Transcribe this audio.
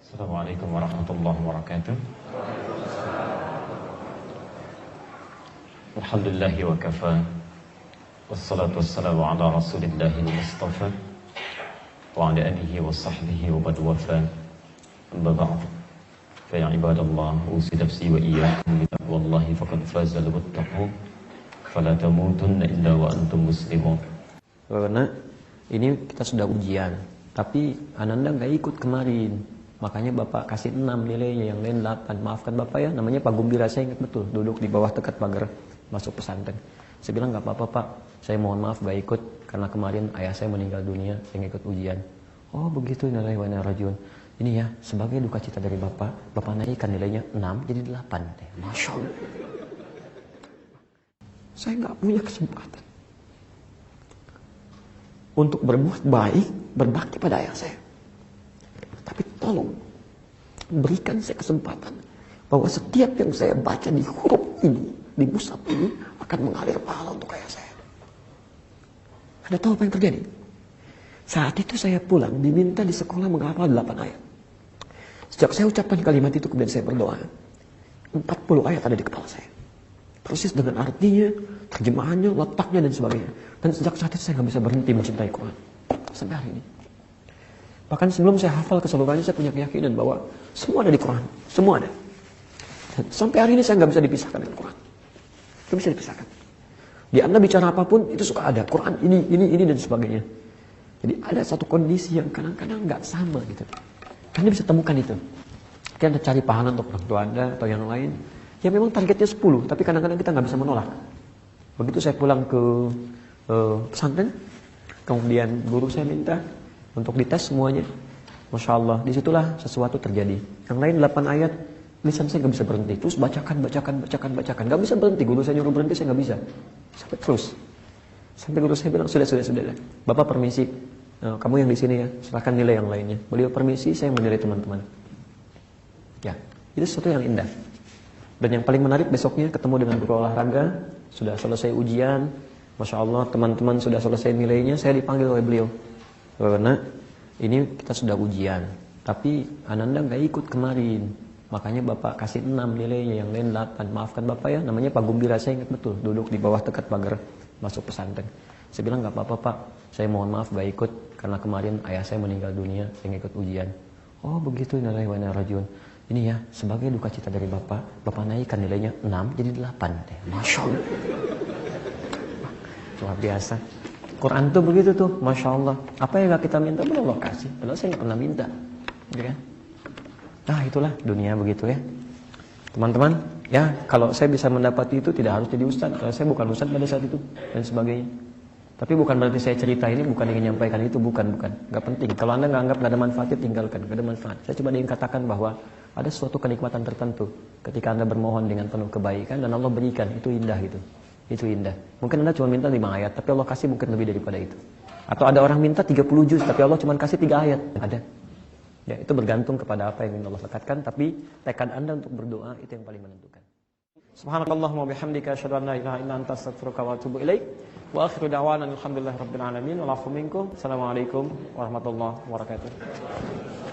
Assalamualaikum warahmatullahi wabarakatuh. Alhamdulillahi wa kafa. Wassalatu wassalamu ala rasulillahi al-mustafa wa ala alihi wa sahbihi wa bad wafa. Amma ba'd. Fa ya ibadallah, usi nafsi wa iyyakum bi taqwallahi faqad faza al-muttaqun. Fala tamutunna illa wa antum muslimun. Karena ini kita sudah ujian, tapi Ananda nggak ikut kemarin. Makanya Bapak kasih 6 nilainya, yang lain 8. Maafkan Bapak ya, namanya Pak Gumbira, saya ingat betul. Duduk di bawah dekat pagar masuk pesantren. Saya bilang nggak apa-apa Pak, saya mohon maaf nggak ikut karena kemarin ayah saya meninggal dunia, saya nggak ikut ujian. Oh begitu, nilai wa inna rajun. Ini ya, sebagai duka cita dari Bapak, Bapak naikkan nilainya 6 jadi 8. Masya Allah. Saya nggak punya kesempatan untuk berbuat baik, berbakti pada ayah saya. Tapi tolong berikan saya kesempatan bahwa setiap yang saya baca di huruf ini, di mushaf ini akan mengalir pahala untuk ayah saya. Anda tahu apa yang terjadi? Saat itu saya pulang, diminta di sekolah menghafal 8 ayat. Sejak saya ucapkan kalimat itu kemudian saya berdoa, 40 ayat ada di kepala saya. Persis dengan artinya, terjemahannya, letaknya dan sebagainya. Dan sejak saat itu saya nggak bisa berhenti mencintai Quran sampai hari ini. Bahkan sebelum saya hafal keseluruhannya, saya punya keyakinan bahwa semua ada di Quran, semua ada. Dan sampai hari ini saya nggak bisa dipisahkan dengan Quran, nggak bisa dipisahkan. Di Anda bicara apapun itu suka ada Quran ini dan sebagainya. Jadi ada satu kondisi yang kadang-kadang nggak sama gitu. Anda bisa temukan itu. Mungkin Anda cari pahala untuk orang tua Anda atau yang lain. Ya memang targetnya 10, tapi kadang-kadang kita nggak bisa menolak. Begitu saya pulang ke pesantren, kemudian guru saya minta untuk dites semuanya. Masya Allah, disitulah sesuatu terjadi. Yang lain 8 ayat, lisan saya nggak bisa berhenti. Terus bacakan. Nggak bisa berhenti, guru saya nyuruh berhenti, saya nggak bisa. Sampai terus. Sampai guru saya bilang, sudah. Bapak permisi, kamu yang di sini ya, silahkan nilai yang lainnya. Beliau permisi, saya menilai teman-teman. Ya, itu sesuatu yang indah. Dan yang paling menarik besoknya ketemu dengan guru olahraga, sudah selesai ujian, Masya Allah teman-teman sudah selesai nilainya, saya dipanggil oleh beliau. Karena ini kita sudah ujian, tapi Ananda nggak ikut kemarin. Makanya Bapak kasih 6 nilainya, yang lain 8. Maafkan Bapak ya, namanya Pak Gumbira, saya ingat betul. Duduk di bawah dekat pagar masuk pesantren. Saya bilang nggak apa-apa Pak, saya mohon maaf nggak ikut karena kemarin ayah saya meninggal dunia, saya nggak ikut ujian. Oh begitu, nilai wa inna rajun. Ini ya, sebagai duka cita dari Bapak, Bapak naikkan nilainya 6 jadi 8. Masya Allah. Luar biasa. Quran tuh begitu tuh, Masya Allah. Apa yang gak kita minta, boleh Allah kasih. Padahal saya gak pernah minta. Gitu kan? Nah itulah dunia begitu ya. Teman-teman, ya kalau saya bisa mendapati itu tidak harus jadi ustaz. Kalau saya bukan ustaz pada saat itu, dan sebagainya. Tapi bukan berarti saya cerita ini bukan ingin menyampaikan itu, bukan. Gak penting. Kalau Anda gak anggap gak ada manfaatnya, tinggalkan. Gak ada manfaat. Saya cuma ingin katakan bahwa ada suatu kenikmatan tertentu ketika Anda bermohon dengan penuh kebaikan dan Allah berikan, itu indah gitu. Itu indah. Mungkin Anda cuma minta 5 ayat, tapi Allah kasih mungkin lebih daripada itu. Atau ada orang minta 30 juz, tapi Allah cuma kasih 3 ayat. Ada. Ya, itu bergantung kepada apa yang ingin Allah lekatkan, tapi tekad Anda untuk berdoa itu yang paling menentukan. Subhanakallahumma bihamdika asyhadu an la ilaha illa anta astaghfiruka wa atubu ilaik. Wa akhiru da'wana alhamdulillahirabbil alamin. Wa lafu minkum. Assalamualaikum warahmatullahi wabarakatuh.